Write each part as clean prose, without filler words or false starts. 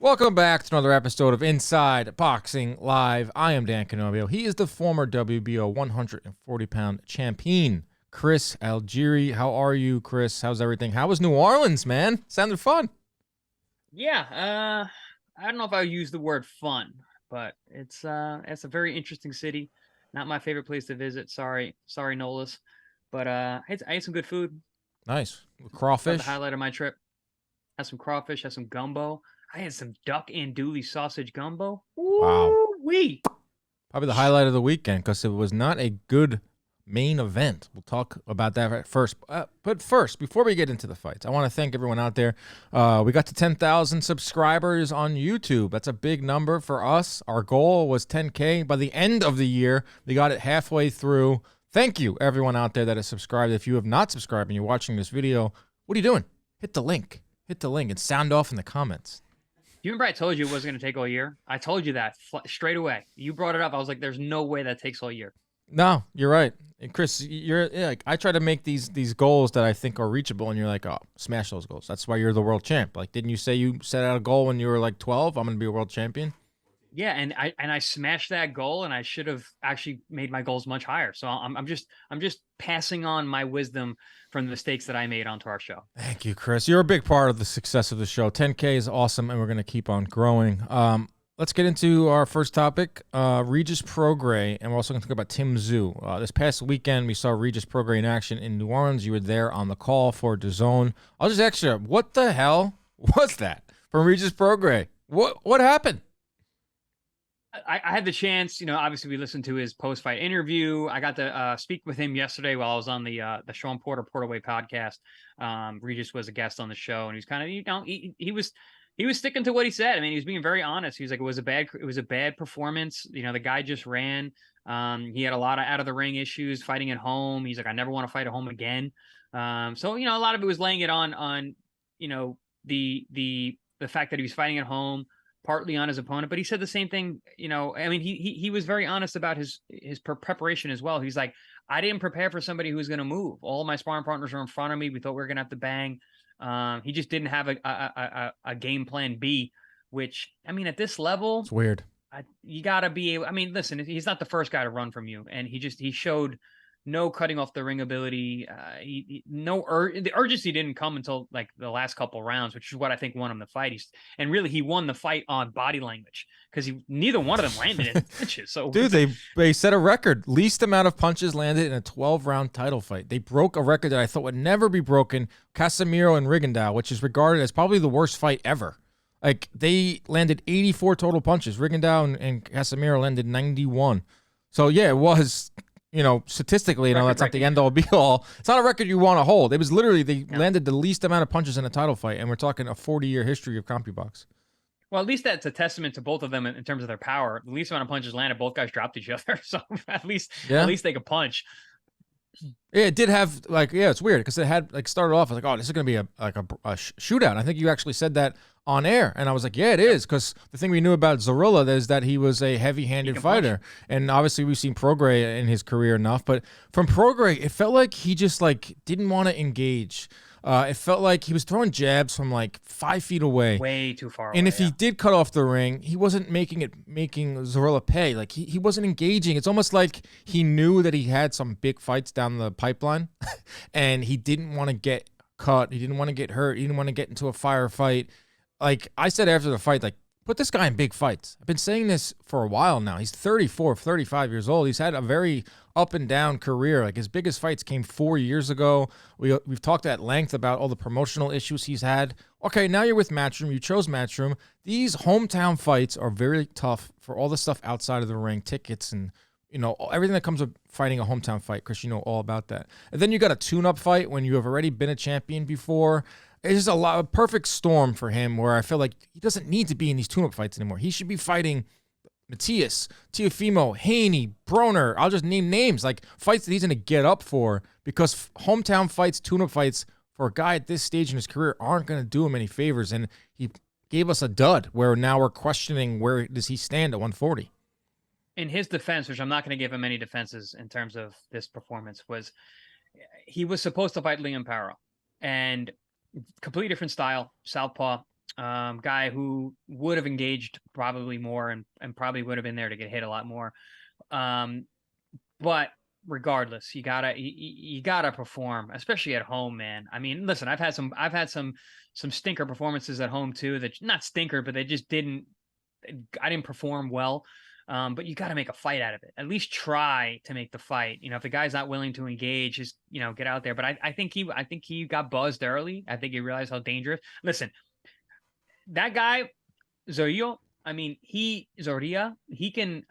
Welcome back to another episode of Inside Boxing Live. I am Dan Canobio. He is the former WBO 140-pound champion, Chris Algieri. How are you, Chris? How's everything? How was New Orleans, man? Sounded fun. Yeah, I don't know if I would use the word fun, but it's a very interesting city. Not my favorite place to visit. Sorry, Nolas. But I ate some good food. Nice. About the Crawfish. highlight of my trip. Had some crawfish, had some gumbo. I had some duck andouille sausage gumbo. Wow. Woo wee! Probably the highlight of the weekend because it was not a good main event. We'll talk about that at first. But first, before we get into the fights, I want to thank everyone out there. We got to 10,000 subscribers on YouTube. That's a big number for us. Our goal was 10K by the end of the year. We got it halfway through. Thank you, everyone out there that has subscribed. If you have not subscribed and you're watching this video, what are you doing? Hit the link. Hit the link and sound off in the comments. Do you remember I told you it wasn't going to take all year? I told you that straight away. You brought it up. I was like, there's no way that takes all year. No, you're right. And Chris, you're like, I try to make these goals that I think are reachable, and you're like, oh, smash those goals. That's why you're the world champ. Like, didn't you say you set out a goal when you were like 12? I'm going to be a world champion. Yeah, and I smashed that goal, and I should have actually made my goals much higher. So I'm just passing on my wisdom from the mistakes that I made onto our show. Thank you, Chris. You're a big part of the success of the show. 10K is awesome, and we're going to keep on growing. Let's get into our first topic, Regis Prograis, and we're also going to talk about Tszyu. This past weekend, we saw Regis Prograis in action in New Orleans. You were there on the call for DAZN. I'll just ask you, what the hell was that from Regis Prograis? What happened? I had the chance, obviously we listened to his post-fight interview. I got to speak with him yesterday while I was on the Sean Porterway podcast. Regis was a guest on the show, and he was kind of, he was sticking to what he said. I mean, he was being very honest. He was like, it was a bad performance. The guy just ran. He had a lot of out of the ring issues fighting at home. He's like, I never want to fight at home again. So, a lot of it was laying it on, the fact that he was fighting at home, partly on his opponent, but he said the same thing. I mean, he was very honest about his preparation as well. He's like, I didn't prepare for somebody who was going to move. All my sparring partners were in front of me. We thought we were going to have to bang. He just didn't have a game plan B, which, I mean, at this level, It's weird. you got to be able, I mean, listen, he's not the first guy to run from you. And he showed no cutting off the ring ability. The urgency didn't come until like the last couple rounds, which is what I think won him the fight. He won the fight on body language because neither one of them landed in punches. So, Dude, they set a record. Least amount of punches landed in a 12-round title fight. They broke a record that I thought would never be broken. Casemiro and Rigondeaux, which is regarded as probably the worst fight ever. Like, they landed 84 total punches. Rigondeaux and Casemiro landed 91. So, yeah, it was, statistically, that's not the end-all, be-all. It's not a record you want to hold. It was literally, they landed the least amount of punches in a title fight, and we're talking a 40-year history of CompuBox. Well, at least that's a testament to both of them in terms of their power. The least amount of punches landed, both guys dropped each other. So at least they could punch. Yeah, it did have it's weird because it had started off as this is gonna be a shootout. I think you actually said that on air, and I was like, yeah, it is, because the thing we knew about Zorilla is that he was a heavy-handed fighter, and obviously we've seen Prograis in his career enough, but from Prograis, it felt like he just didn't want to engage. It felt like he was throwing jabs from 5 feet away. Way too far away. And if he did cut off the ring, he wasn't making Zorilla pay. He wasn't engaging. It's almost like he knew that he had some big fights down the pipeline and he didn't want to get cut. He didn't want to get hurt. He didn't want to get into a firefight. Like I said after the fight, put this guy in big fights. I've been saying this for a while now. He's 34, 35 years old. He's had a very up and down career. His biggest fights came 4 years ago. We've talked at length about all the promotional issues he's had. Okay, now you're with Matchroom. You chose Matchroom. These hometown fights are very tough for all the stuff outside of the ring, tickets and everything that comes with fighting a hometown fight. Chris, you know all about that. And then you got a tune-up fight when you have already been a champion before. It's just a perfect storm for him where I feel like he doesn't need to be in these tune-up fights anymore. He should be fighting Matias, Teofimo, Haney, Broner. I'll just name names, fights that he's going to get up for, because hometown fights, tune-up fights, for a guy at this stage in his career aren't going to do him any favors. And he gave us a dud where now we're questioning where does he stand at 140. In his defense, which I'm not going to give him any defenses in terms of this performance, was he was supposed to fight Liam Paro. And completely different style, southpaw. guy who would have engaged probably more and probably would have been there to get hit a lot more. But regardless, you gotta perform, especially at home, man. I mean, listen, I've had some stinker performances at home too. That not stinker, but they just didn't. I didn't perform well. But you got to make a fight out of it. At least try to make the fight. If the guy's not willing to engage, just get out there. But I think he got buzzed early. I think he realized how dangerous. Listen, that guy Zorio, I mean, Zoria, he can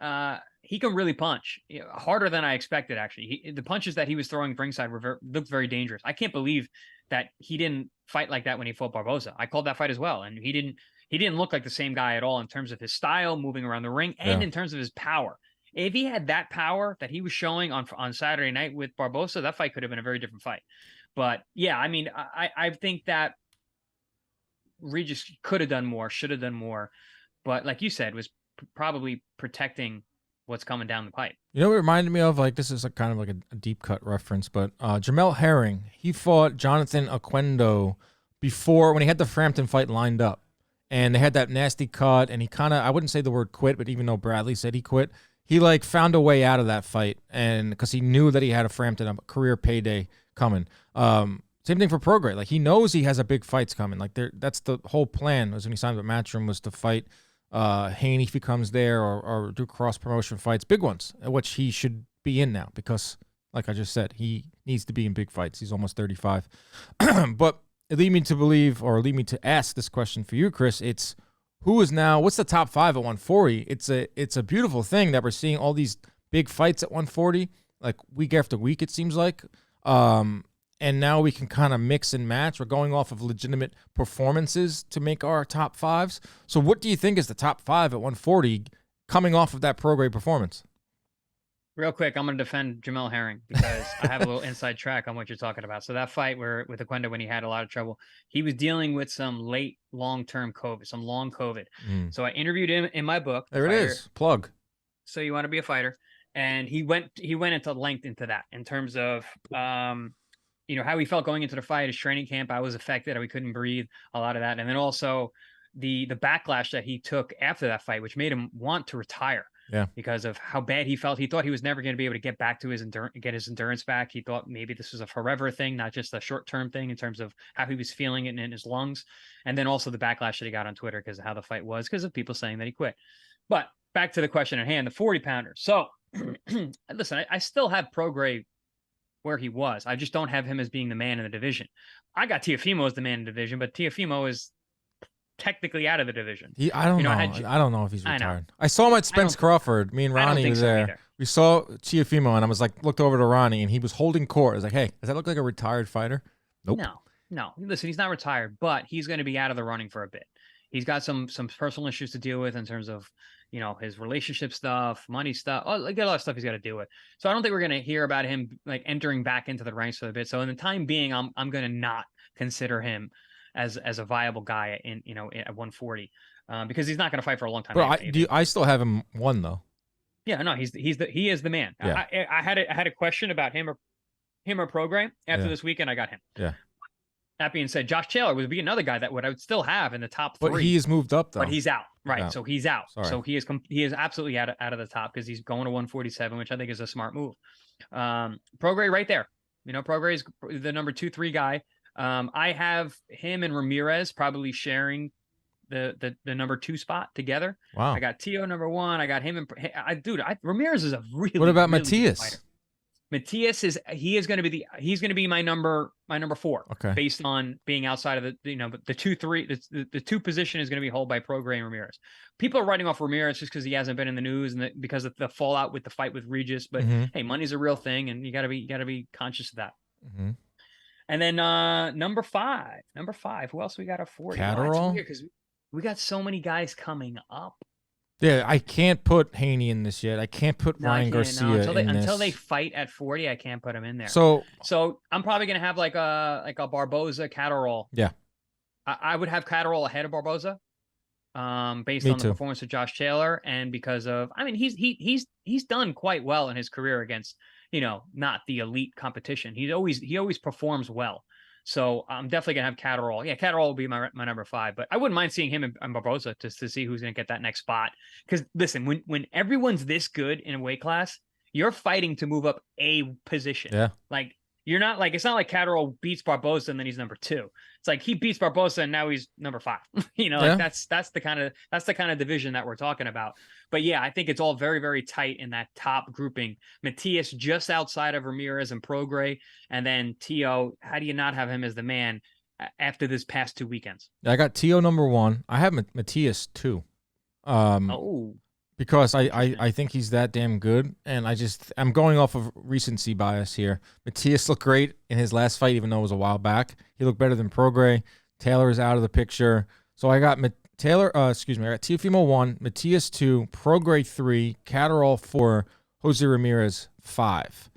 really punch harder than I expected. Actually, the punches that he was throwing ringside looked very dangerous. I can't believe that he didn't fight like that when he fought Barboza. I called that fight as well, and he didn't look like the same guy at all in terms of his style, moving around the ring, and in terms of his power. If he had that power that he was showing on Saturday night with Barboza, that fight could have been a very different fight. But yeah, I mean, I think that Regis could have done more, should have done more, but like you said, was probably protecting what's coming down the pipe. You know what it reminded me of? Like, this is kind of like a deep cut reference, but Jermell Herring, he fought Jonathan Oquendo before when he had the Frampton fight lined up. And they had that nasty cut, and he kind of, I wouldn't say the word quit, but even though Bradley said he quit, he like found a way out of that fight, and because he knew that he had a Frampton, a career payday coming. Same thing for Prograis. Like, he knows he has a big fights coming. Like, that's the whole plan was when he signed with Matchroom, was to fight Haney if he comes there, or do cross promotion fights, big ones, which he should be in now because, like I just said, he needs to be in big fights. He's almost 35. But it lead me to believe, or lead me to ask this question for you, Chris. It's what's the top 5 at 140? It's a beautiful thing that we're seeing all these big fights at 140, like week after week, it seems like. And now we can kind of mix and match. We're going off of legitimate performances to make our top 5s. So what do you think is the top 5 at 140 coming off of that Prograis performance? Real quick, I'm going to defend Jermell Herring because I have a little inside track on what you're talking about. So that fight with Oquendo, when he had a lot of trouble, he was dealing with some late long-term COVID, some long COVID. So I interviewed him in my book. There it is. Plug. So You Want to Be a Fighter. And he went into length into that in terms of, how he felt going into the fight, his training camp. I was affected. We couldn't breathe, a lot of that. And then also the backlash that he took after that fight, which made him want to retire. Yeah, because of how bad he felt. He thought he was never going to be able to get back to his endurance back. He thought maybe this was a forever thing, not just a short-term thing in terms of how he was feeling it in his lungs. And then also the backlash that he got on Twitter because of how the fight was, because of people saying that he quit. But back to the question at hand, the 40-pounder. So listen, I still have Prograis where he was. I just don't have him as being the man in the division. I got Teofimo as the man in the division, but Teofimo is technically out of the division. I don't know. I don't know if he's retired. I saw him at Spence Crawford. Me and Ronnie were there. We saw Teofimo, and I was like, looked over to Ronnie, and he was holding court. I was like, hey, does that look like a retired fighter? Nope. No. Listen, he's not retired, but he's going to be out of the running for a bit. He's got some personal issues to deal with in terms of, his relationship stuff, money stuff. Oh, like, a lot of stuff he's got to deal with. So I don't think we're going to hear about him like entering back into the ranks for a bit. So in the time being, I'm going to not consider him as a viable guy at 140, because he's not going to fight for a long time. But I still have him one though. Yeah, no, he is the man. Yeah. I had a question about him or Prograis after this weekend. I got him. Yeah. That being said, Josh Taylor would be another guy I would still have in the top 3. But he has moved up though. But he's out. Right. So he's out. Sorry. So he is absolutely out of the top because he's going to 147, which I think is a smart move. Prograis right there. Prograis is the number 2-3 guy. I have him and Ramirez probably sharing the number 2 spot together. Wow. I got Tszyu number 1. I got him and Ramirez is a really. What about really Matias? Matias he's going to be my number 4. Okay. Based on being outside of the 2-3, the 2 position is going to be held by Prograis and Ramirez. People are writing off Ramirez just because he hasn't been in the news and because of the fallout with the fight with Regis. But hey, money's a real thing, and you got to be conscious of that. Mm-hmm. And then number 5. Who else we got at 40? Catterall? Because we got so many guys coming up. Yeah, I can't put Haney in this yet. I can't put Ryan Garcia until they fight at 40. I can't put him in there. So I'm probably gonna have like a Barboza Catterall. Yeah, I would have Catterall ahead of Barboza, based on the performance of Josh Taylor, and because of he's done quite well in his career against not the elite competition. He always performs well. So I'm definitely gonna have Catterall. Yeah, Catterall will be my number 5, but I wouldn't mind seeing him and Barboza just to see who's gonna get that next spot. Because listen, when everyone's this good in a weight class, you're fighting to move up a position. Yeah. Like you're not like, it's not like Catterall beats Barboza and then he's number 2. It's like he beats Barboza and now he's number 5. Like that's the kind of division that we're talking about. But yeah, I think it's all very, very tight in that top grouping. Matias just outside of Ramirez and Prograis, and then Tszyu. How do you not have him as the man after this past 2 weekends? I got Tszyu number 1. I have Matias 2. Because I think he's that damn good, and I'm going off of recency bias here. Matias looked great in his last fight, even though it was a while back. He looked better than Prograis. Taylor is out of the picture, so I got I got Teofimo 1, Matias 2, Prograis 3, Catterall 4, Jose Ramirez 5.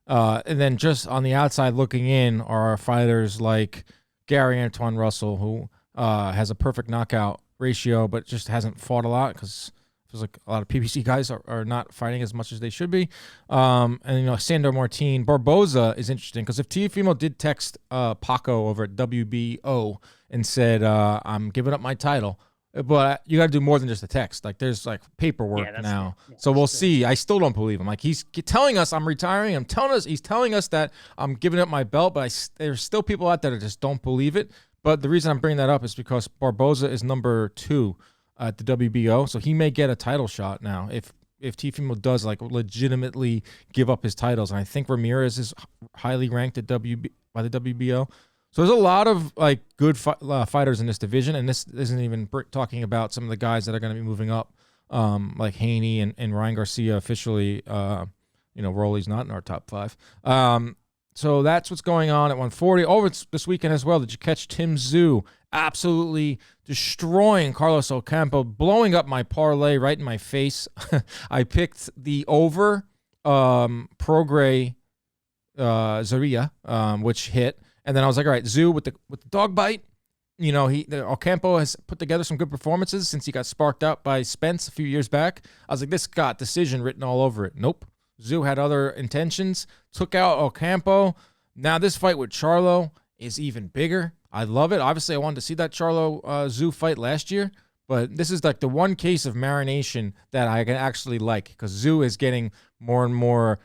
And then just on the outside looking in are fighters like Gary Antoine Russell, who has a perfect knockout ratio, but just hasn't fought a lot because feels like a lot of PBC guys are not fighting as much as they should be. And, Sandor Martin. Barboza is interesting because if Teofimo did text Paco over at WBO and said, I'm giving up my title, but you got to do more than just a text. Like, there's, paperwork now. So we'll see. I still don't believe him. Like, he's telling us I'm retiring. He's telling us that I'm giving up my belt, but there's still people out there that just don't believe it. But the reason I'm bringing that up is because Barboza is number 2 at the WBO, so he may get a title shot now if Teofimo does legitimately give up his titles. And I think Ramirez is highly ranked at by the WBO. So there's a lot of good fighters in this division, and this isn't even talking about some of the guys that are going to be moving up, like Haney and Ryan Garcia officially. Rolly's not in our top 5. So that's what's going on at 140. Over this weekend as well, did you catch Tszyu absolutely destroying Carlos Ocampo, blowing up my parlay right in my face? I picked the over Prograis Zaria, which hit. And then I was like, all right, Tszyu with the dog bite. Ocampo has put together some good performances since he got sparked out by Spence a few years back. I was like, this got decision written all over it. Nope. Tszyu had other intentions, took out Ocampo. Now this fight with Charlo is even bigger. I love it. Obviously, I wanted to see that Charlo-Tszyu fight last year, but this is the one case of marination that I can actually like because Tszyu is getting more and more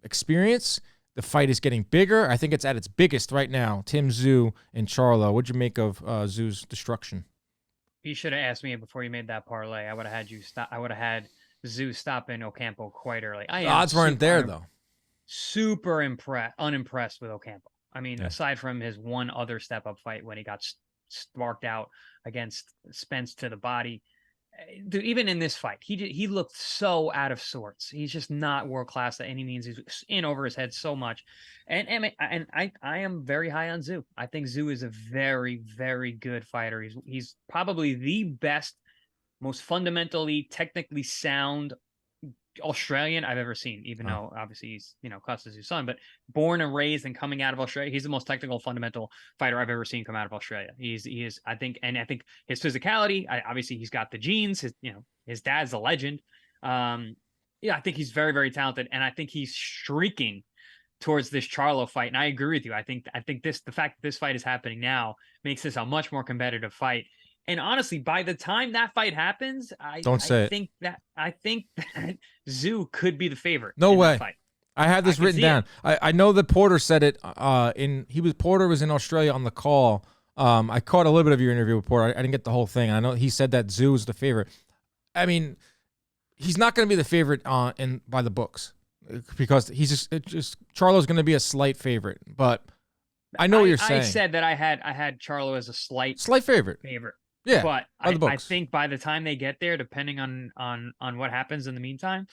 experience. The fight is getting bigger. I think it's at its biggest right now. Tszyu and Charlo. What'd you make of Tszyu's destruction? You should have asked me before you made that parlay. I would have had you stop. I would have had Tszyu stopping Ocampo quite early. The odds weren't there though. Super unimpressed with Ocampo. I mean, aside from his one other step-up fight when he got sparked out against Spence to the body, dude, even in this fight, he looked so out of sorts. He's just not world-class at any means. He's in over his head so much. And I am very high on Tszyu. I think Tszyu is a very, very good fighter. He's probably the best, most fundamentally, technically sound Australian I've ever seen, even though obviously he's, Costas' son, but born and raised and coming out of Australia, he's the most technical, fundamental fighter I've ever seen come out of Australia. He is, I think his physicality, obviously he's got the genes, his dad's a legend. I think he's very, very talented. And I think he's streaking towards this Charlo fight. And I agree with you. I think the fact that this fight is happening now makes this a much more competitive fight. And honestly, by the time that fight happens, I think that Tszyu could be the favorite. No way. Fight. I had this written down. I know that Porter said it. Porter was in Australia on the call. I caught a little bit of your interview with Porter. I didn't get the whole thing. I know he said that Tszyu is the favorite. I mean, he's not going to be the favorite by the books because he's just Charlo's going to be a slight favorite. But I know what you're saying. I said that I had Charlo as a slight favorite. Yeah, but I think by the time they get there, depending on what happens in the meantime,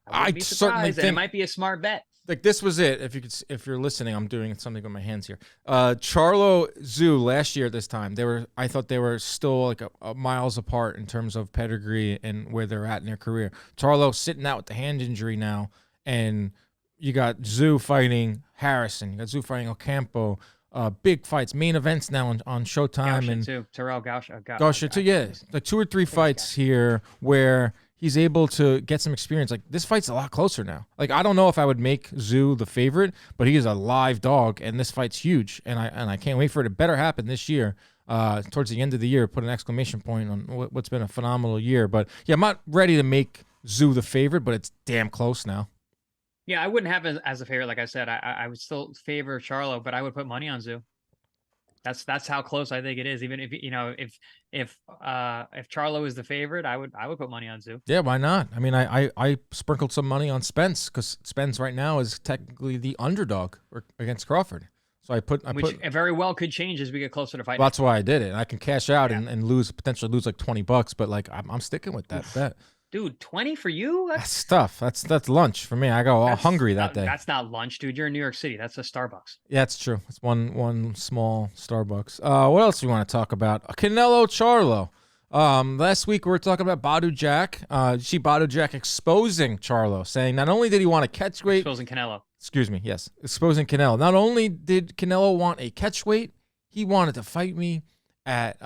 I certainly think it might be a smart bet. Like this was it. If you're listening, I'm doing something with my hands here. Charlo Tszyu last year at this time, I thought they were still miles apart in terms of pedigree and where they're at in their career. Charlo sitting out with the hand injury now, and you got Tszyu fighting Harrison. You got Tszyu fighting Ocampo. Big fights, main events now on Showtime. Gausha too. Terrell Gausha. Gausha too, yeah. 2 or 3 fights here where he's able to get some experience. Like, this fight's a lot closer now. Like, I don't know if I would make Tszyu the favorite, but he is a live dog, and this fight's huge, and I can't wait for it to better happen this year. Towards the end of the year, put an exclamation point on what's been a phenomenal year. But yeah, I'm not ready to make Tszyu the favorite, but it's damn close now. Yeah, I wouldn't have it as a favorite. Like I said, I would still favor Charlo, but I would put money on Tszyu. That's how close I think it is. Even if Charlo is the favorite, I would put money on Tszyu. Yeah, why not? I mean, I sprinkled some money on Spence because Spence right now is technically the underdog against Crawford. So which very well could change as we get closer to fight. Well, that's why I did it. I can cash out and potentially lose like $20, but like I'm sticking with that bet. Dude, 20 for you? That's tough. That's lunch for me. I go all hungry that day. That's not lunch, dude. You're in New York City. That's a Starbucks. Yeah, it's true. It's one small Starbucks. What else do you want to talk about? Canelo-Charlo. Last week we were talking about Badu Jack. See Badu Jack exposing Charlo, saying not only did he want a catch weight, exposing Canelo. Excuse me. Yes, exposing Canelo. Not only did Canelo want a catch weight, he wanted to fight me at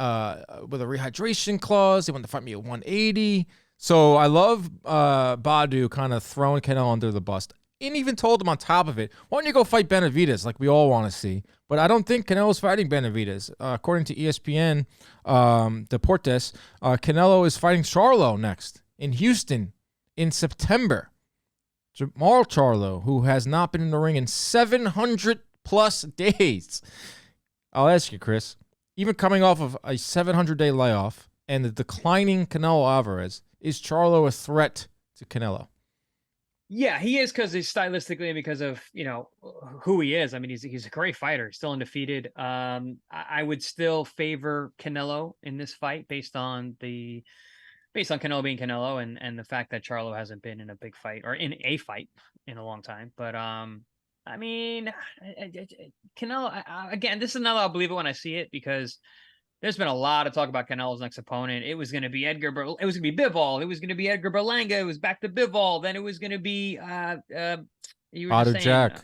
with a rehydration clause. He wanted to fight me at 180. So I love Badu kind of throwing Canelo under the bus. And even told him on top of it, why don't you go fight Benavidez like we all want to see? But I don't think Canelo's fighting Benavidez. According to ESPN, Deportes, Canelo is fighting Charlo next in Houston in September. Jermall Charlo, who has not been in the ring in 700-plus days. I'll ask you, Chris, even coming off of a 700-day layoff and the declining Canelo Alvarez, is Charlo a threat to Canelo? Yeah, he is because he's stylistically and because of, who he is. I mean, he's a great fighter. He's still undefeated. I would still favor Canelo in this fight based on Canelo being Canelo and the fact that Charlo hasn't been in a big fight or in a fight in a long time. But I mean, Canelo again. This is another I'll believe it when I see it because there's been a lot of talk about Canelo's next opponent. It was going to be it was going to be Bivol. It was going to be Edgar Berlanga. It was back to Bivol. Then it was going to be Badu Jack.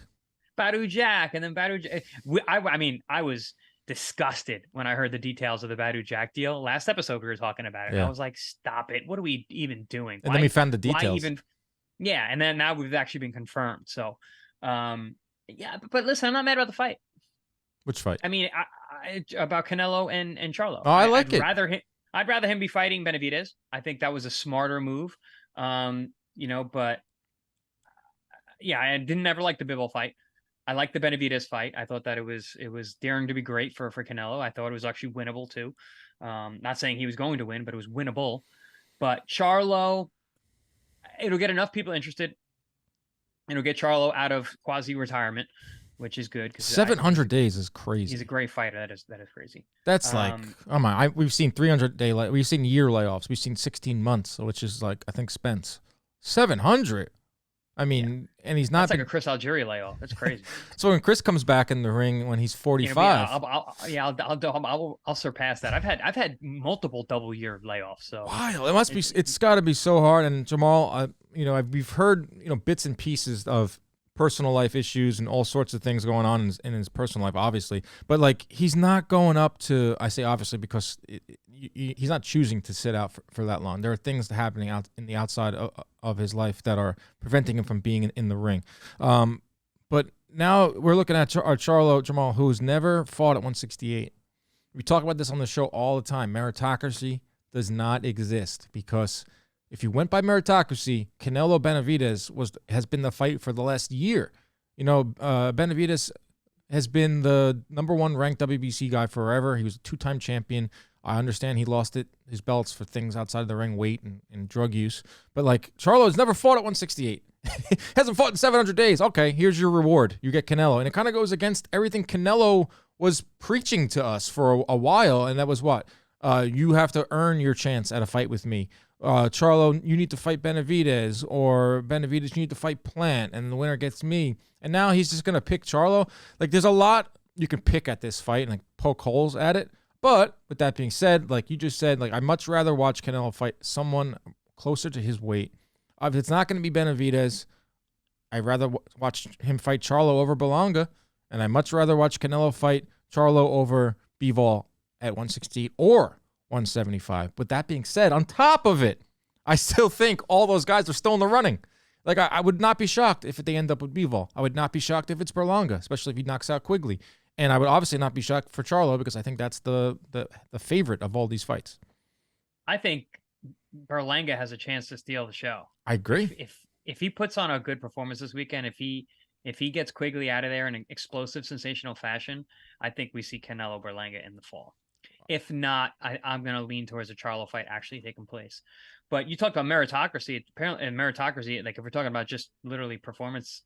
Badu Jack, and then Badu Jack. I mean, I was disgusted when I heard the details of the Badu Jack deal. Last episode we were talking about it. Yeah. I was like, stop it. What are we even doing? And then we found the details. Yeah, and then now we've actually been confirmed. So, yeah, but listen, I'm not mad about the fight. Which fight? I mean, about Canelo and Charlo. Oh, I'd rather him be fighting Benavidez. I think that was a smarter move. But yeah, I didn't ever like the Bivol fight. I liked the Benavidez fight. I thought that it was daring to be great for Canelo. I thought it was actually winnable too. Not saying he was going to win, but it was winnable. But Charlo, it'll get enough people interested. It'll get Charlo out of quasi-retirement, which is good. 700 days is crazy. He's a great fighter. That is crazy. That's like, oh my! We've seen 300-day, we've seen year layoffs. We've seen 16 months, which is like I think Spence 700. I mean, and he's not. That's like a Chris Algieri layoff. That's crazy. So when Chris comes back in the ring when he's 45, I'll surpass that. I've had multiple double-year layoffs. So wow, it's got to be so hard. And Jermall, we've heard bits and pieces of personal life issues and all sorts of things going on in his personal life, obviously. But like, he's not going up to. I say obviously because he's not choosing to sit out for that long. There are things happening out in the outside of his life that are preventing him from being in the ring. But now we're looking at our Charlo Jermall, who's never fought at 168. We talk about this on the show all the time. Meritocracy does not exist because if you went by meritocracy, Canelo Benavidez has been the fight for the last year. Benavidez has been the number one ranked WBC guy forever. He was a two-time champion. I understand he lost his belts for things outside of the ring, weight and drug use. But like, Charlo has never fought at 168. Hasn't fought in 700 days. Okay, here's your reward. You get Canelo. And it kind of goes against everything Canelo was preaching to us for a while. And that was what? You have to earn your chance at a fight with me. Charlo, you need to fight Benavidez, or Benavidez, you need to fight Plant, and the winner gets me. And now he's just going to pick Charlo. Like, there's a lot you can pick at this fight and like poke holes at it. But with that being said, like you just said, like I'd much rather watch Canelo fight someone closer to his weight. If it's not going to be Benavidez, I'd rather watch him fight Charlo over Berlanga, and I'd much rather watch Canelo fight Charlo over Bivol at 168 or 175. With that being said, on top of it, I still think all those guys are still in the running. Like, I would not be shocked if they end up with Bivol. I would not be shocked if it's Berlanga, especially if he knocks out Quigley. And I would obviously not be shocked for Charlo because I think that's the favorite of all these fights. I think Berlanga has a chance to steal the show. I agree. If he puts on a good performance this weekend, if he gets Quigley out of there in an explosive, sensational fashion, I think we see Canelo Berlanga in the fall. If not, I'm going to lean towards a Charlo fight actually taking place. But you talked about meritocracy. Apparently, in meritocracy, like if we're talking about just literally performance,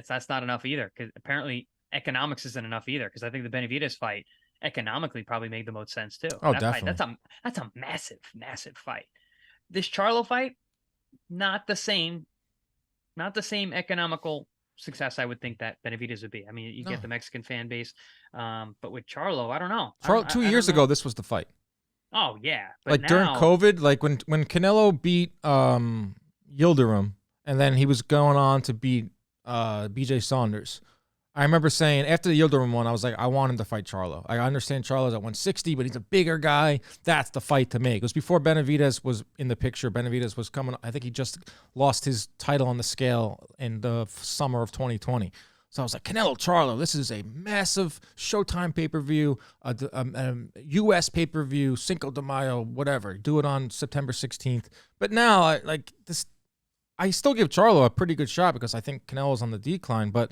that's not enough either. Because apparently, economics isn't enough either. Because I think the Benavidez fight economically probably made the most sense too. Oh, definitely. That's a massive fight. This Charlo fight, not the same economical success I would think that Benavidez would be. I mean, you get the Mexican fan base, but with Charlo, I don't know. Charlo, 2 years ago, this was the fight. Oh yeah, but like now, during COVID, like when Canelo beat Yildirim, and then he was going on to beat BJ Saunders. I remember saying after the Yildirim one, I was like, I want him to fight Charlo. I understand Charlo's at 160, but he's a bigger guy. That's the fight to make. It was before Benavidez was in the picture. Benavidez was coming. I think he just lost his title on the scale in the summer of 2020. So I was like, Canelo-Charlo, this is a massive Showtime pay-per-view, U.S. pay-per-view, Cinco de Mayo, whatever. Do it on September 16th. But now, I still give Charlo a pretty good shot because I think Canelo's on the decline. But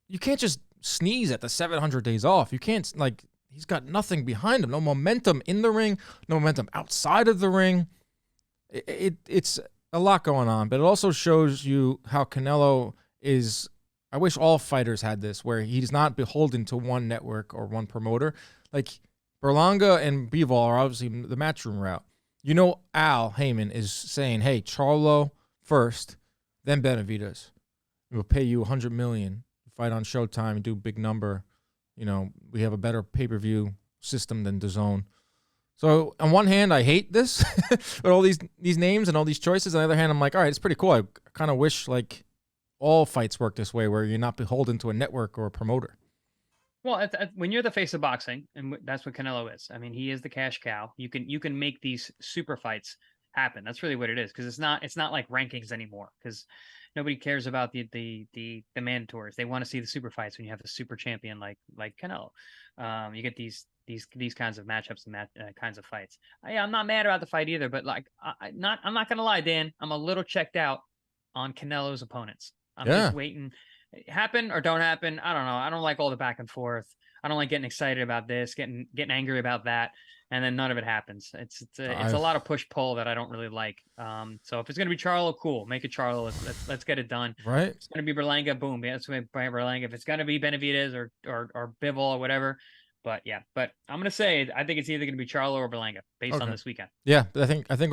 you can't just sneeze at the 700 days off. You can't, he's got nothing behind him. No momentum in the ring, no momentum outside of the ring. It's a lot going on. But it also shows you how Canelo is... I wish all fighters had this, where he's not beholden to one network or one promoter. Like, Berlanga and Bivol are obviously the matchroom route. You know, Al Heyman is saying, hey, Charlo first, then Benavidez. We'll pay you $100 million. Fight on Showtime and do a big number. You know, we have a better pay-per-view system than DAZN. So, on one hand, I hate this, with all these names and all these choices. On the other hand, I'm like, all right, it's pretty cool. I kind of wish, all fights work this way, where you're not beholden to a network or a promoter. Well, when you're the face of boxing, and that's what Canelo is. I mean, he is the cash cow. You can make these super fights happen. That's really what it is, because it's not like rankings anymore. Because nobody cares about the mandatories. They want to see the super fights when you have a super champion like Canelo. You get these kinds of matchups and kinds of fights. I'm not mad about the fight either, but I'm not gonna lie, Dan. I'm a little checked out on Canelo's opponents. I'm just waiting. Happen or don't happen, I don't know. I don't like all the back and forth. I don't like getting excited about this, getting angry about that, and then none of it happens. It's a lot of push pull that I don't really like. So if it's gonna be Charlo, cool, make it Charlo. Let's get it done. Right. If it's gonna be Berlanga, boom. Yeah, it's gonna be Berlanga. If it's gonna be Benavidez or Bivol or whatever. But yeah, I'm gonna say I think it's either gonna be Charlo or Berlanga based on this weekend. Yeah, I think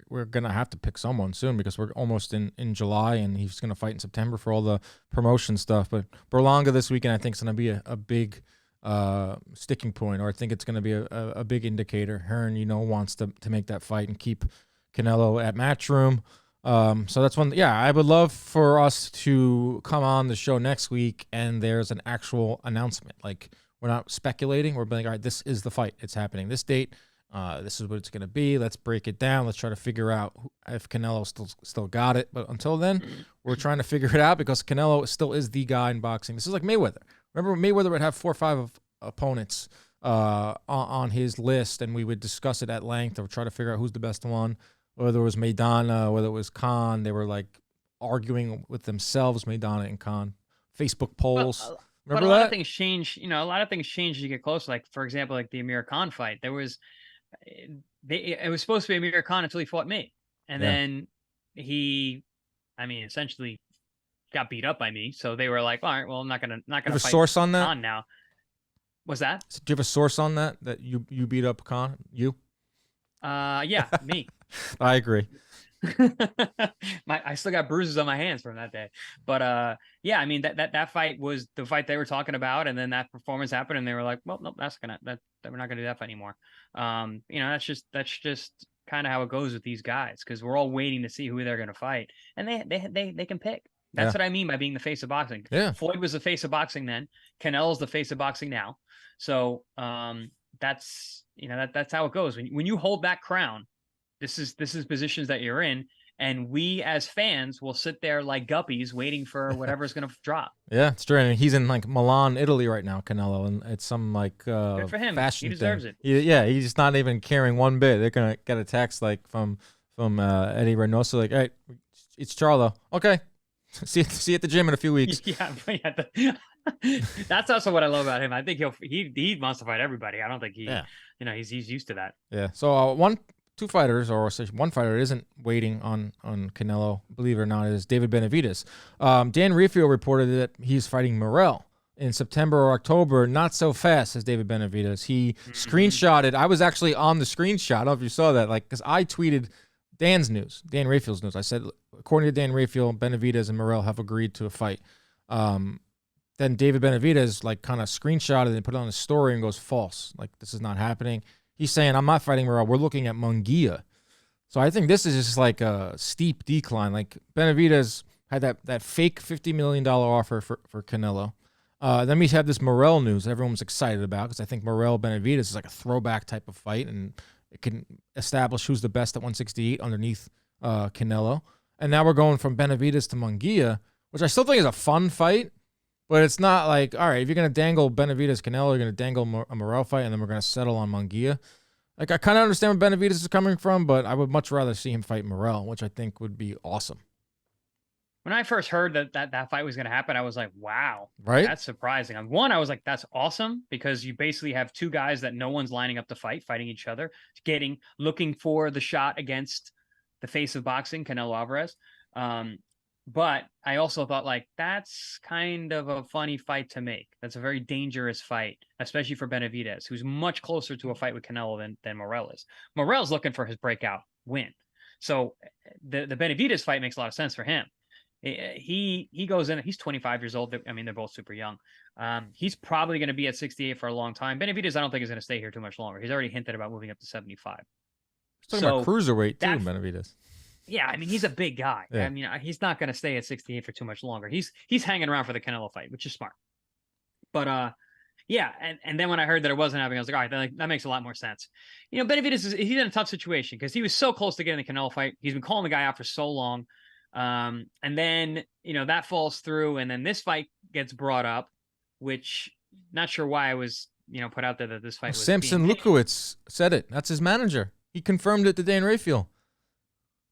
we're gonna have to pick someone soon because we're almost in July, and he's gonna fight in September for all the promotion stuff. But Berlanga this weekend, I think, is gonna be a big sticking point, or I think it's gonna be a big indicator. Hearn, wants to make that fight and keep Canelo at Matchroom. So that's one. Yeah, I would love for us to come on the show next week and there's an actual announcement. Like, we're not speculating. We're being, all right, this is the fight. It's happening this date. This is what it's going to be. Let's break it down. Let's try to figure out if Canelo still got it. But until then, we're trying to figure it out because Canelo still is the guy in boxing. This is like Mayweather. Remember, Mayweather would have 4 or 5 opponents on his list, and we would discuss it at length or try to figure out who's the best one. Whether it was Maidana, whether it was Khan, they were arguing with themselves, Maidana and Khan. Facebook polls. But a lot of things change. A lot of things change as you get closer. Like, for example, like the Amir Khan fight. There was. It was supposed to be Amir Khan until he fought me, and then he, essentially got beat up by me. So they were like, "All right, well, I'm not gonna fight." You have a source on that? Khan now. Was that? Do you have a source on that you beat up Khan? You? Yeah, me. I agree. I still got bruises on my hands from that day, but yeah, that fight was the fight they were talking about, and then that performance happened, and they were like, well, no, we're not gonna do that fight anymore. That's just kind of how it goes with these guys, because we're all waiting to see who they're gonna fight, and they can pick. That's what I mean by being the face of boxing. Yeah, Floyd was the face of boxing then. Canelo's the face of boxing now. So that's how it goes when you hold that crown. this is positions that you're in, and we as fans will sit there like guppies waiting for whatever's going to drop. Yeah, it's true. And he's in like Milan, Italy right now, Canelo, and it's some like Good for him. fashion He deserves thing. it. He's just not even caring one bit. They're gonna get a text like from Eddie Reynoso, like, "Hey, it's Charlo. Okay, see you at the gym in a few weeks." Yeah. That's also what I love about him. I think he wants to fight everybody. I don't think he's used to that. Yeah. So one fighter isn't waiting on Canelo, believe it or not, is David Benavidez. Dan Rifio reported that he's fighting Morrell in September or October. Not so fast as David Benavidez. He screenshotted. I was actually on the screenshot. I don't know if you saw that, like, because I tweeted Dan Rafield's news. I said, according to Dan Rafiel, Benavidez and Morrell have agreed to a fight. Then David Benavidez like kind of screenshotted and put it on his story and goes, false. Like, this is not happening. He's saying, I'm not fighting Morrell. We're looking at Munguia. So I think this is just like a steep decline. Like, Benavidez had that fake $50 million offer for Canelo. Then we have this Morrell news everyone's excited about, because I think Morrell-Benavidez is like a throwback type of fight, and it can establish who's the best at 168 underneath Canelo. And now we're going from Benavidez to Munguia, which I still think is a fun fight. But it's not like, all right, if you're going to dangle Benavidez-Canelo, you're going to dangle a Morrell fight, and then we're going to settle on Munguia. Like, I kind of understand where Benavidez is coming from, but I would much rather see him fight Morrell, which I think would be awesome. When I first heard that fight was going to happen, I was like, wow, right? That's surprising. One, I was like, that's awesome, because you basically have two guys that no one's lining up to fighting each other, looking for the shot against the face of boxing, Canelo Alvarez. But I also thought, like, that's kind of a funny fight to make. That's a very dangerous fight, especially for Benavidez, who's much closer to a fight with Canelo than Morrell is. Morrell's looking for his breakout win. So the Benavidez fight makes a lot of sense for him. He goes in, he's 25 years old. I mean, they're both super young. He's probably going to be at 68 for a long time. Benavidez, I don't think, is going to stay here too much longer. He's already hinted about moving up to 75. He's talking about cruiserweight too, Benavidez. Yeah, I mean, he's a big guy. Yeah. I mean, he's not going to stay at 68 for too much longer. He's hanging around for the Canelo fight, which is smart. But yeah, and then when I heard that it wasn't happening, I was like, all right, that makes a lot more sense. You know, Benavidez he's in a tough situation because he was so close to getting the Canelo fight. He's been calling the guy out for so long, and then that falls through, and then this fight gets brought up, which not sure why I was put out there that this fight was. Samson Lukowicz said it. That's his manager. He confirmed it to Dan Rafael.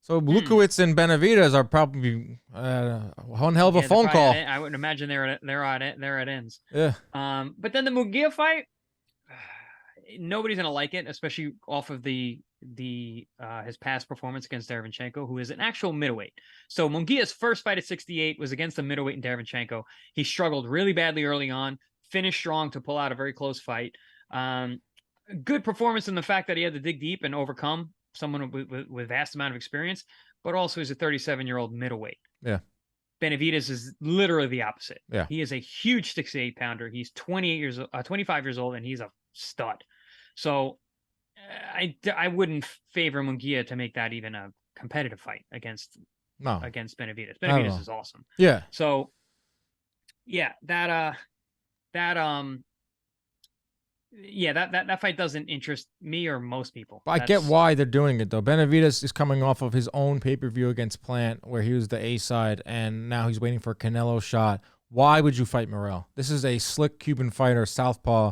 So Lukowicz and Benavidez are probably one hell of a phone call. I wouldn't imagine they're at ends. Yeah. But then the Munguia fight, nobody's gonna like it, especially off of his past performance against Derevyanchenko, who is an actual middleweight. So Munguia's first fight at 68 was against a middleweight in Derevyanchenko. He struggled really badly early on, finished strong to pull out a very close fight. Good performance in the fact that he had to dig deep and overcome someone with vast amount of experience, but also he's a 37-year-old middleweight. Yeah. Benavidez is literally the opposite. Yeah. He is a huge 68 pounder. He's 25 years old, and he's a stud. So I wouldn't favor Munguia to make that even a competitive fight against Benavidez. Benavidez is awesome. Yeah. So yeah, that fight doesn't interest me or most people. But I get why they're doing it, though. Benavidez is coming off of his own pay-per-view against Plant, where he was the A side, and now he's waiting for a Canelo shot. Why would you fight Morrell? This is a slick Cuban fighter, southpaw.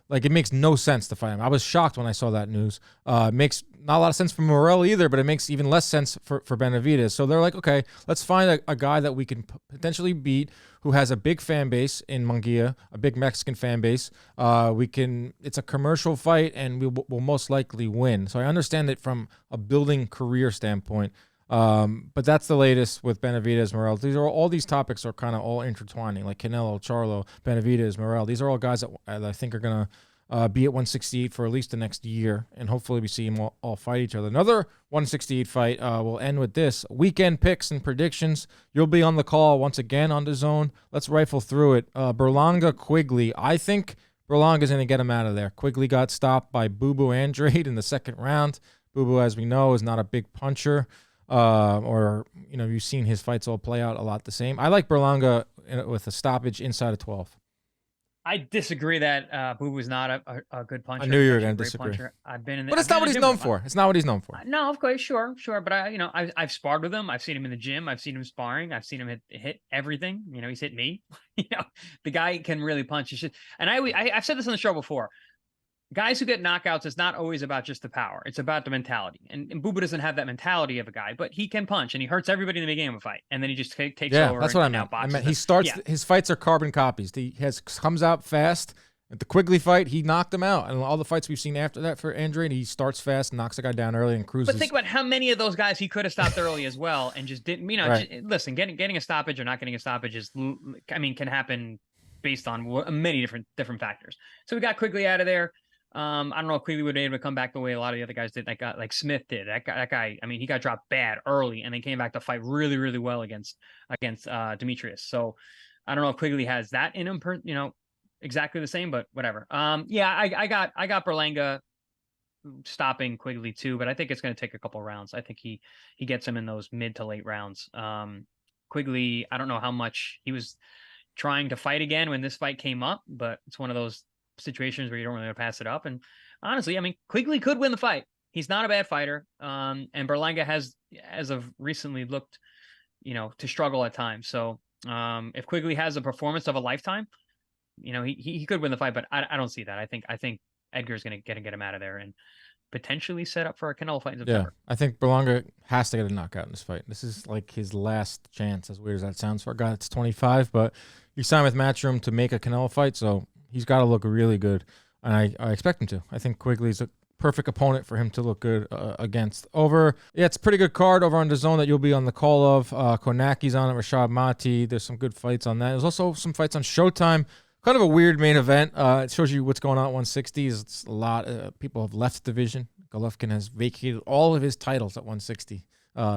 Like, it makes no sense to fight him. I was shocked when I saw that news. It makes not a lot of sense for Morrell either, but it makes even less sense for Benavidez. So they're like, okay, let's find a guy that we can potentially beat, who has a big fan base in Munguia, a big Mexican fan base. It's a commercial fight, and we'll most likely win. So I understand it from a building career standpoint. But that's the latest with Benavidez-Morrell. All these topics are kind of all intertwining, like Canelo-Charlo, Benavidez-Morrell. These are all guys that I think are going to be at 168 for at least the next year, and hopefully we see them all fight each other. Another 168 fight will end with this. Weekend picks and predictions. You'll be on the call once again on the zone. Let's rifle through it. Berlanga-Quigley. I think Berlanga's going to get him out of there. Quigley got stopped by Boo Boo Andrade in the second round. Boo Boo, as we know, is not a big puncher. You've seen his fights all play out a lot the same. I like Berlanga with a stoppage inside of 12. I disagree that Boo was not a good puncher. I knew He's you were actually going a to great disagree. puncher. I've been in the, But I've it's been not in what the he's gym known with him. for. It's not what he's known for. No, of course, sure. But I've sparred with him. I've seen him in the gym. I've seen him sparring. I've seen him hit everything. You know, he's hit me. You know, the guy can really punch. He should, and I've said this on the show before. Guys who get knockouts, it's not always about just the power. It's about the mentality. And Booba doesn't have that mentality of a guy, but he can punch and he hurts everybody in the beginning of a fight. And then he just takes over. That's what I and meant. outboxes them. He starts, Yeah. his fights are carbon copies. He comes out fast. At the Quigley fight, he knocked him out. And all the fights we've seen after that for Andrade, he starts fast, knocks the guy down early, and cruises. But think about how many of those guys he could have stopped early as well and just didn't, Right. listen, getting a stoppage or not getting a stoppage can happen based on many different factors. So we got Quigley out of there. I don't know if Quigley would be able to come back the way a lot of the other guys did. That guy, like Smith did. That guy. I mean, he got dropped bad early and then came back to fight really, really well against Demetrius. So I don't know if Quigley has that in him. Exactly the same, but whatever. Yeah, I got Berlanga stopping Quigley too, but I think it's going to take a couple rounds. I think he gets him in those mid to late rounds. Quigley, I don't know how much he was trying to fight again when this fight came up, but it's one of those situations where you don't really want to pass it up. And honestly, I mean, Quigley could win the fight. He's not a bad fighter. And Berlanga has, as of recently, looked, to struggle at times. So if Quigley has a performance of a lifetime, he could win the fight, but I don't see that. I think Edgar's going to get him out of there and potentially set up for a Canelo fight in September. Yeah, I think Berlanga has to get a knockout in this fight. This is like his last chance, as weird as that sounds for a guy that's 25, but he signed with Matchroom to make a Canelo fight, so he's got to look really good, and I expect him to. I think Quigley's a perfect opponent for him to look good against. It's a pretty good card over on the zone that you'll be on the call of. Konaki's on it, Rashad Mati. There's some good fights on that. There's also some fights on Showtime. Kind of a weird main event. It shows you what's going on at 160. It's a lot. People have left the division. Golovkin has vacated all of his titles at 160.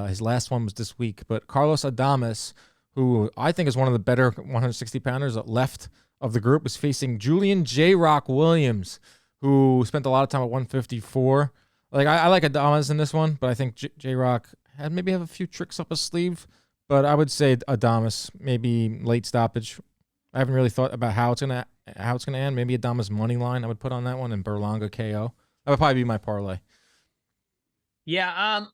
His last one was this week. But Carlos Adames, who I think is one of the better 160 pounders left of the group, is facing Julian J. Rock Williams, who spent a lot of time at 154. I like Adames in this one, but I think J. Rock maybe have a few tricks up his sleeve. But I would say Adames, maybe late stoppage. I haven't really thought about how it's gonna end. Maybe Adames money line I would put on that one, and Berlanga KO. That would probably be my parlay. Yeah,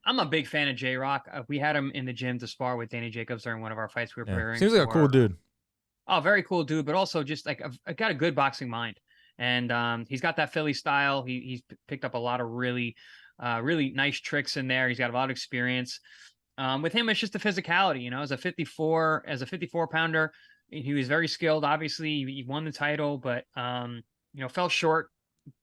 I'm a big fan of J Rock. We had him in the gym to spar with Danny Jacobs during one of our fights we were preparing. Seems like a cool dude. Oh, very cool dude, but also just like got a good boxing mind, and he's got that Philly style. He's picked up a lot of really nice tricks in there. He's got a lot of experience. With him, it's just the physicality. As a 54 pounder. He was very skilled. Obviously, he won the title, but fell short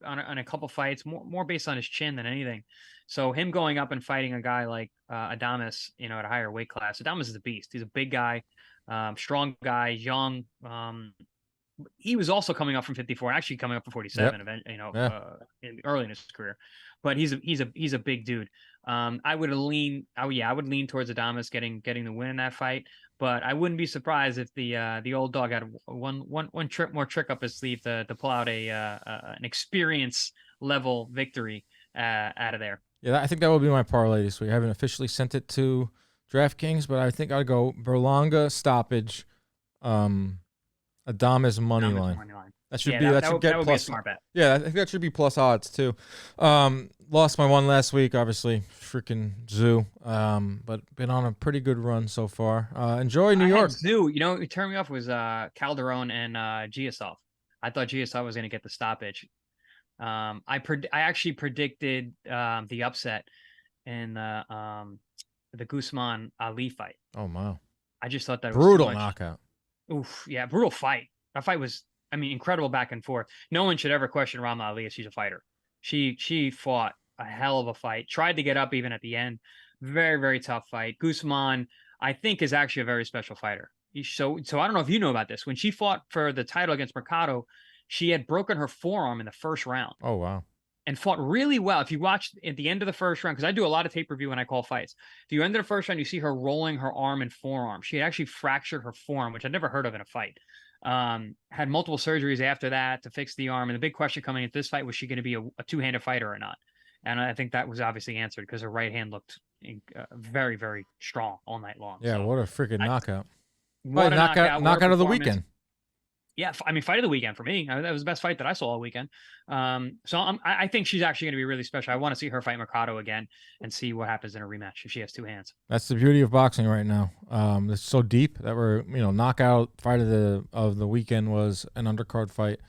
on a couple fights, more based on his chin than anything. So him going up and fighting a guy like Adames, at a higher weight class. Adames is a beast. He's a big guy, strong guy, young. He was also coming up from 54, actually coming up from 47. Yep. Early in his career, but he's a big dude. I would lean towards Adames getting the win in that fight. But I wouldn't be surprised if the old dog had one trick up his sleeve to pull out an experience level victory out of there. Yeah, I think that will be my parlay this week. I haven't officially sent it to DraftKings, but I think I'd go Berlanga stoppage, Adames money line. That should get plus. Be a smart bet. Yeah, I think that should be plus odds too. Lost my one last week, obviously, freaking Tszyu. But been on a pretty good run so far. Enjoy New York. Tszyu, what turned me off was Calderon and Giasov. I thought Giasov was going to get the stoppage. I actually predicted the upset in the Guzman Ali fight. Oh wow! I just thought that brutal was knockout. Oof, yeah, brutal fight. That fight was, incredible back and forth. No one should ever question Rama Ali if she's a fighter. She fought a hell of a fight. Tried to get up even at the end. Very, very tough fight. Guzman, I think, is actually a very special fighter. So I don't know if you know about this. When she fought for the title against Mercado, she had broken her forearm in the first round. Oh, wow. And fought really well. If you watch at the end of the first round, because I do a lot of tape review when I call fights. If you end of the first round, you see her rolling her arm and forearm. She had actually fractured her forearm, which I'd never heard of in a fight. Had multiple surgeries after that to fix the arm. And the big question coming into this fight, was she going to be a two-handed fighter or not? And I think that was obviously answered because her right hand looked very, very strong all night long. Yeah, so what a freaking knockout. What a knockout of the weekend. Yeah, I mean, fight of the weekend for me. That was the best fight that I saw all weekend. I think she's actually going to be really special. I want to see her fight Mercado again and see what happens in a rematch if she has two hands. That's the beauty of boxing right now. It's so deep that we're, knockout fight of the weekend was an undercard fight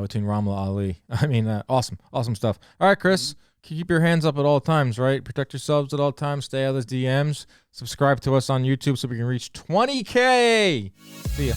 between Rommel Ali. I mean, awesome stuff. All right, Chris, keep your hands up at all times, right? Protect yourselves at all times. Stay out of those DMs. Subscribe to us on YouTube so we can reach 20K. See ya.